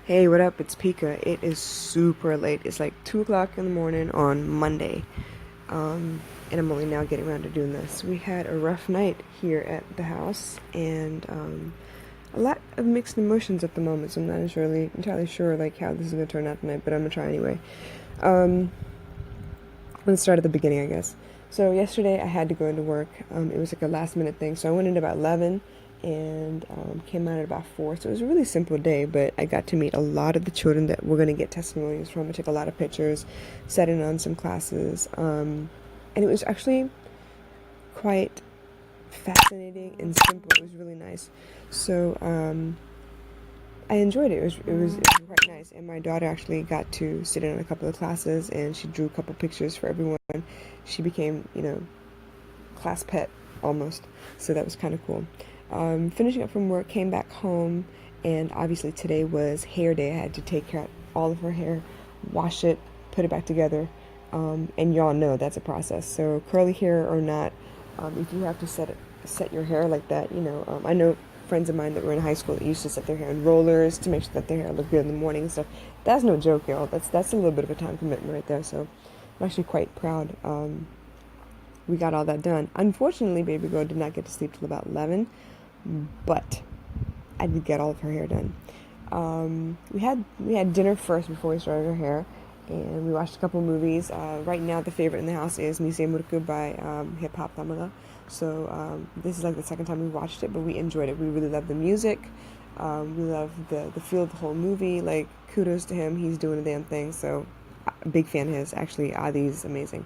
Hey, what up? It's Pika. It is super late. It's like 2 o'clock in the morning on Monday. And I'm only now getting around to doing this. We had a rough night here at the house and a lot of mixed emotions at the moment, so I'm not entirely sure like how this is going to turn out tonight, but I'm going to try anyway. Um, let's start at the beginning, I guess. So yesterday I had to go into work. It was like a last minute thing, so I went in about 11 and came out at about 4. So it was a really simple day, but I got to meet a lot of the children that we're going to get testimonies from. I took a lot of pictures, sat in on some classes, and it was actually quite fascinating and simple. It was really nice. So I enjoyed it. It was quite nice. And my daughter actually got to sit in on a couple of classes, and she drew a couple pictures for everyone. She became, class pet almost. So that was kind of cool. Finishing up from work, came back home, and obviously today was hair day. I had to take out all of her hair, wash it, put it back together, and y'all know that's a process. So curly hair or not, if you have to set your hair like that, I know friends of mine that were in high school that used to set their hair in rollers to make sure that their hair looked good in the morning and stuff. That's no joke, y'all. That's a little bit of a time commitment right there. So I'm actually quite proud. We got all that done. Unfortunately, baby girl did not get to sleep till about 11, but I did get all of her hair done. We had dinner first before we started her hair, and we watched a couple movies. Right now, the favorite in the house is Mise Murku by Hip Hop Tamaga. So this is like the second time we watched it, but we enjoyed it. We really loved the music. We love the feel of the whole movie. Like, kudos to him. He's doing a damn thing. So, a big fan of his. Actually, Adi's amazing.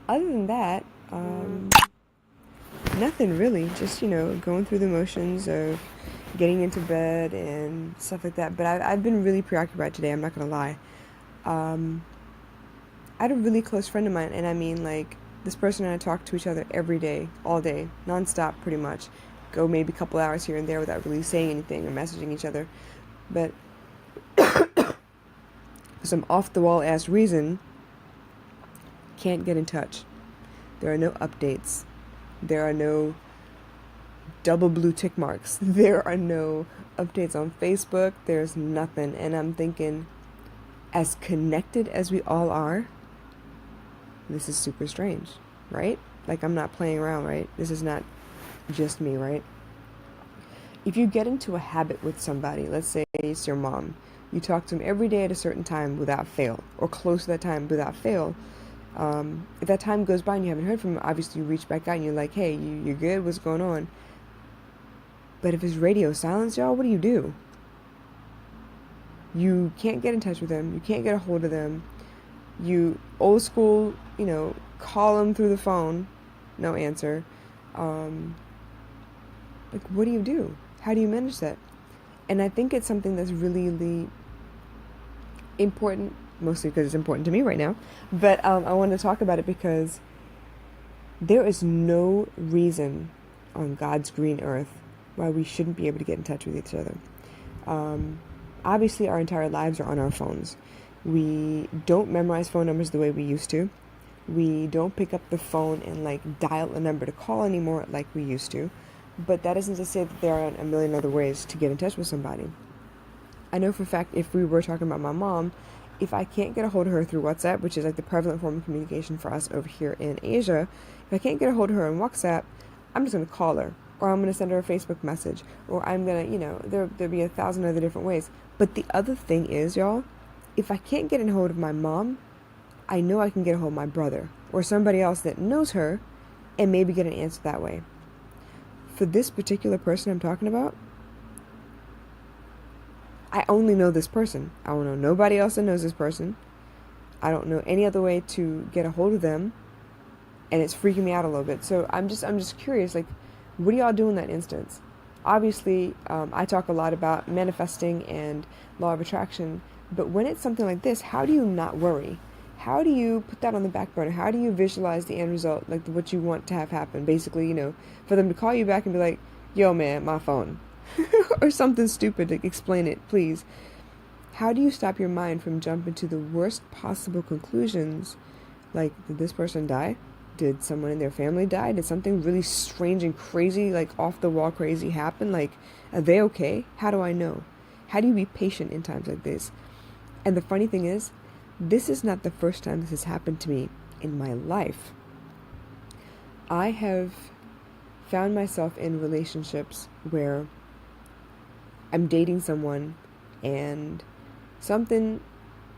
Other than that, nothing really. Just, going through the motions of getting into bed and stuff like that. But I've been really preoccupied today. I'm not going to lie. I had a really close friend of mine, and I mean, like, this person and I talk to each other every day, all day, nonstop, pretty much. Go maybe a couple hours here and there without really saying anything or messaging each other. But for some off-the-wall ass reason, can't get in touch. There are no updates. There are no double blue tick marks. There are no updates on Facebook. There's nothing. And I'm thinking, as connected as we all are, this is super strange, right? Like, I'm not playing around, right? This is not just me, right? If you get into a habit with somebody, let's say it's your mom, you talk to them every day at a certain time without fail, or close to that time without fail. If that time goes by and you haven't heard from them, obviously you reach back out and you're like, hey, you're good? What's going on? But if it's radio silence, y'all, what do? You can't get in touch with them. You can't get a hold of them. You old school, call them through the phone, no answer. Like, what do? How do you manage that? And I think it's something that's really, really important, mostly because it's important to me right now. But I want to talk about it because there is no reason on God's green earth why we shouldn't be able to get in touch with each other. Obviously, our entire lives are on our phones. We don't memorize phone numbers the way we used to. We don't pick up the phone and like dial a number to call anymore like we used to. But that isn't to say that there aren't a million other ways to get in touch with somebody. I know for a fact, if we were talking about my mom, if I can't get a hold of her through WhatsApp, which is like the prevalent form of communication for us over here in Asia, if I can't get a hold of her on WhatsApp, I'm just going to call her. Or I'm going to send her a Facebook message. Or I'm going to, there'll be 1,000 other different ways. But the other thing is, y'all, if I can't get a hold of my mom, I know I can get a hold of my brother or somebody else that knows her and maybe get an answer that way. For this particular person I'm talking about, I only know this person. I don't know nobody else that knows this person. I don't know any other way to get a hold of them, and it's freaking me out a little bit. So I'm just curious, like, what do y'all do in that instance? Obviously, I talk a lot about manifesting and law of attraction, but when it's something like this, how do you not worry? How do you put that on the back burner? How do you visualize the end result, like what you want to have happen? Basically, for them to call you back and be like, yo, man, my phone. Or something stupid, like, explain it, please. How do you stop your mind from jumping to the worst possible conclusions? Like, did this person die? Did someone in their family die? Did something really strange and crazy, like off the wall crazy happen? Like, are they okay? How do I know? How do you be patient in times like this? And the funny thing is, this is not the first time this has happened to me in my life. I have found myself in relationships where I'm dating someone and something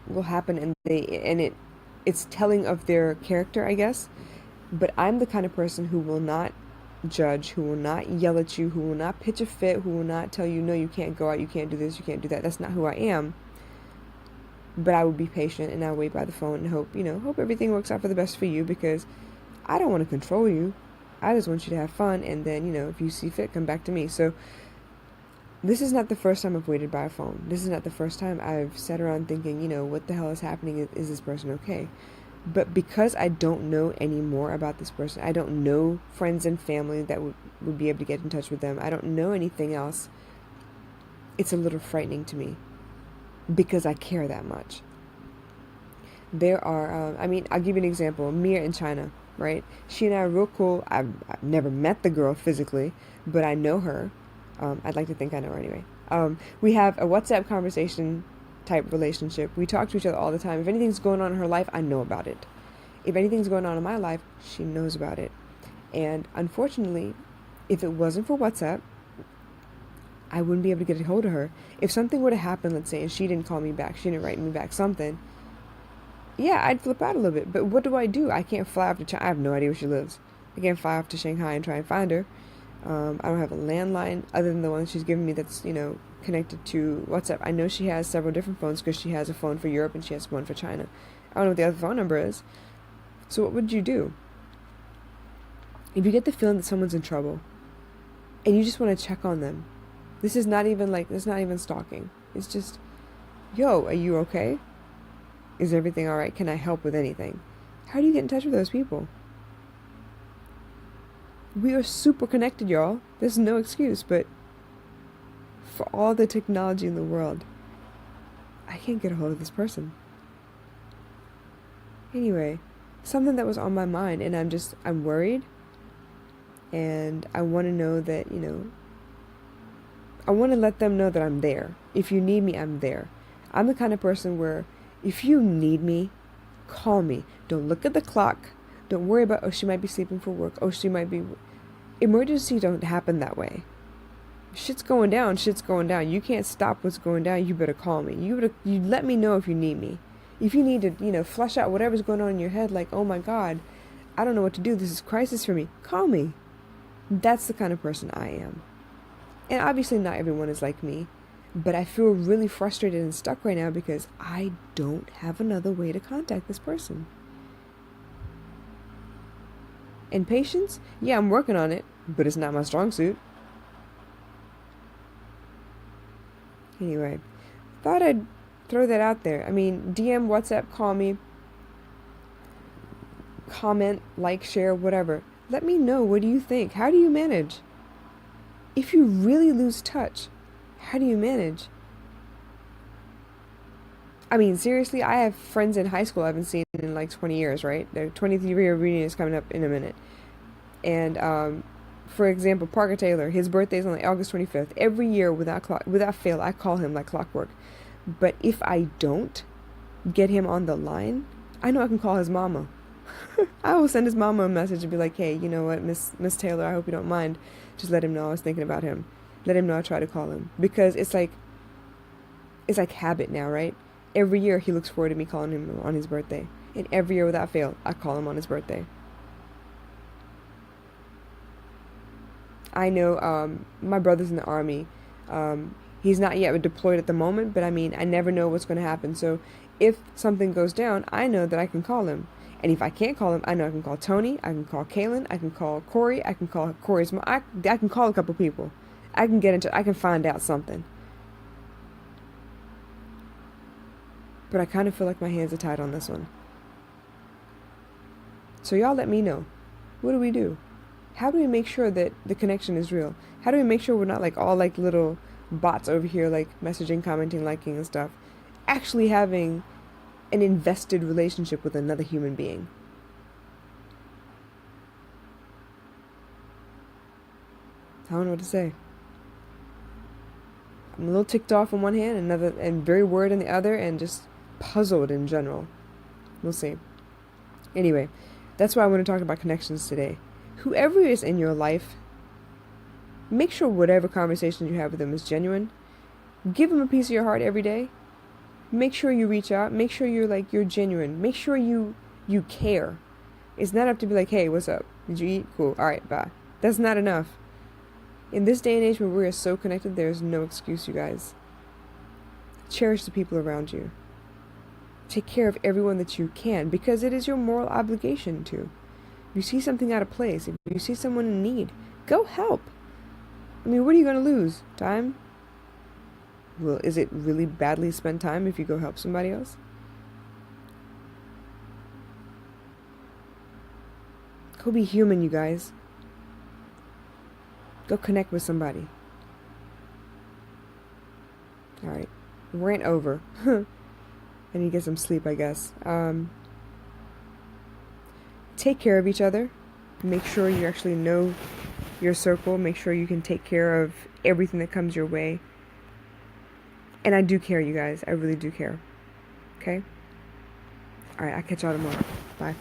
will happen and it's telling of their character, I guess. But I'm the kind of person who will not judge, who will not yell at you, who will not pitch a fit, who will not tell you, no, you can't go out, you can't do this, you can't do that. That's not who I am. But I will be patient and I'll wait by the phone and hope everything works out for the best for you, because I don't want to control you. I just want you to have fun, and then, if you see fit, come back to me. So this is not the first time I've waited by a phone. This is not the first time I've sat around thinking, what the hell is happening? Is this person okay? But because I don't know any more about this person, I don't know friends and family that would be able to get in touch with them. I don't know anything else. It's a little frightening to me because I care that much. There are, I'll give you an example. Mia in China, right? She and I are real cool. I've never met the girl physically, but I know her. I'd like to think I know her anyway. We have a WhatsApp conversation type relationship. We talk to each other all the time. If anything's going on in her life, I know about it. If anything's going on in my life, she knows about it. And unfortunately, if it wasn't for WhatsApp, I wouldn't be able to get a hold of her. If something were to happen, let's say, and she didn't call me back, she didn't write me back something, yeah, I'd flip out a little bit. But what do? I can't fly off to China. I have no idea where she lives. I can't fly off to Shanghai and try and find her. I don't have a landline other than the one she's given me that's, connected to WhatsApp. I know she has several different phones because she has a phone for Europe and she has one for China. I don't know what the other phone number is. So what would you do? If you get the feeling that someone's in trouble and you just want to check on them, this is not even stalking. It's just, yo, are you okay? Is everything all right? Can I help with anything? How do you get in touch with those people? We are super connected, y'all. There's no excuse, but for all the technology in the world, I can't get a hold of this person. Anyway, something that was on my mind, and I'm worried, and I want to know that, I want to let them know that I'm there. If you need me, I'm there. I'm the kind of person where if you need me, call me. Don't look at the clock. Don't worry about, oh, she might be sleeping for work. Oh, she might be... Emergencies don't happen that way. Shit's going down. You can't stop what's going down. You better call me. You let me know if you need me. If you need to, flush out whatever's going on in your head, like, oh my God, I don't know what to do. This is crisis for me. Call me. That's the kind of person I am. And obviously not everyone is like me, but I feel really frustrated and stuck right now because I don't have another way to contact this person. And patience? Yeah, I'm working on it, but it's not my strong suit. Anyway, thought I'd throw that out there. DM, WhatsApp, call me, comment, like, share, whatever. Let me know, what do you think? How do you manage? If you really lose touch, how do you manage? Seriously, I have friends in high school I haven't seen in like 20 years, right? Their 20th year reunion is coming up in a minute. And, for example, Parker Taylor, his birthday is on August 25th. Every year, without fail, I call him like clockwork. But if I don't get him on the line, I know I can call his mama. I will send his mama a message and be like, hey, you know what, Miss Taylor, I hope you don't mind. Just let him know I was thinking about him. Let him know I tried to call him. Because it's like habit now, right? Every year he looks forward to me calling him on his birthday. And every year without fail, I call him on his birthday. I know my brother's in the Army. He's not yet deployed at the moment, but I never know what's going to happen. So if something goes down, I know that I can call him. And if I can't call him, I know I can call Tony, I can call Kaylin, I can call Corey, I can call Corey's mom. I can call a couple people. I can find out something. But I kind of feel like my hands are tied on this one. So y'all let me know. What do we do? How do we make sure that the connection is real? How do we make sure we're not like all like little bots over here, like messaging, commenting, liking and stuff, actually having an invested relationship with another human being? I don't know what to say. I'm a little ticked off on one hand, and very worried on the other, and just puzzled in general. We'll see. Anyway, that's why I want to talk about connections today. Whoever is in your life, make sure whatever conversation you have with them is genuine. Give them a piece of your heart every day. Make sure you reach out. Make sure you're genuine. Make sure you care. It's not up to be like, hey, what's up? Did you eat? Cool. All right, bye. That's not enough. In this day and age where we are so connected, there's no excuse, you guys. Cherish the people around you. Take care of everyone that you can, because it is your moral obligation to. If you see something out of place, if you see someone in need, go help. I mean, what are you going to lose? Time? Well, is it really badly spent time if you go help somebody else? Go be human, you guys. Go connect with somebody. Alright. Rant over. I need to get some sleep, I guess. Take care of each other. Make sure you actually know your circle. Make sure you can take care of everything that comes your way. And I do care, you guys. I really do care. Okay? Alright, I'll catch y'all tomorrow. Bye.